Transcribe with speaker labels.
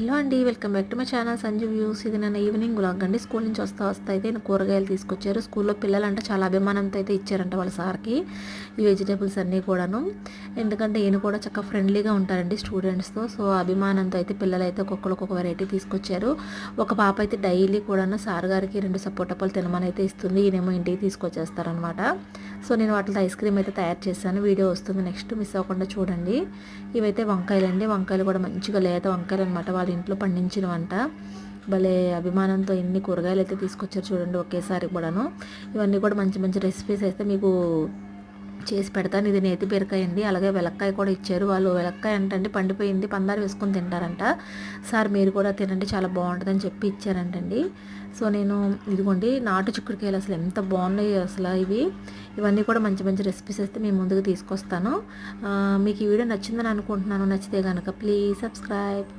Speaker 1: Hello అండి, welcome back to my channel Sanju views. ఇది నన్ను ఈవినింగ్ వ్లాగ్ అండి. స్కూల్ నుంచి వస్తా అయితే నేను కూరగాయలు తీసుకొచ్చారు. స్కూల్లో పిల్లలంటే చాలా అభిమానంతో అయితే ఇచ్చారంట వాళ్ళ సార్కి ఈ వెజిటేబుల్స్ అన్నీ కూడాను. ఎందుకంటే ఈయన కూడా చక్కగా ఫ్రెండ్లీగా ఉంటారండి స్టూడెంట్స్తో. సో అభిమానంతో అయితే పిల్లలు అయితే ఒక్కొక్కరు ఒక్కొక్క వెరైటీ తీసుకొచ్చారు. ఒక పాప అయితే డైలీ కూడాను సార్ గారికి 2 సపోటాపళ్ళు తినమని అయితే ఇస్తుంది. ఈయనేమో ఇంటికి తీసుకొచ్చేస్తారనమాట. సో నేను వాటితో ఐస్ క్రీమ్ అయితే తయారు చేశాను. వీడియో వస్తుంది, నెక్స్ట్ మిస్ అవ్వకుండా చూడండి. ఇవైతే వంకాయలండి. వంకాయలు కూడా మంచిగా లేత వంకాయలు అనమాట, వాళ్ళ ఇంట్లో పండించినవంట. భలే అభిమానంతో ఎన్ని కూరగాయలు అయితే తీసుకొచ్చారు చూడండి ఒకేసారి కూడాను. ఇవన్నీ కూడా మంచి మంచి రెసిపీస్ అయితే మీకు చేసి పెడతాను. ఇది నేతి బీరకాయ అండి, అలాగే వెలక్కాయ కూడా ఇచ్చారు. వాళ్ళు వెలక్కాయ అంటే పండిపోయింది, పందారు వేసుకొని తింటారంట. సార్ మీరు కూడా తినండి, చాలా బాగుంటుందని చెప్పి ఇచ్చారంటండి. సో నేను ఇదిగోండి నాటు చిక్కుడుకాయలు అసలు ఎంత బాగున్నాయి అసలు ఇవన్నీ కూడా మంచి మంచి రెసిపీస్ అయితే మేము ముందుకు తీసుకొస్తాను. మీకు ఈ వీడియో నచ్చిందని అనుకుంటున్నాను. నచ్చితే కనుక ప్లీజ్ సబ్స్క్రైబ్.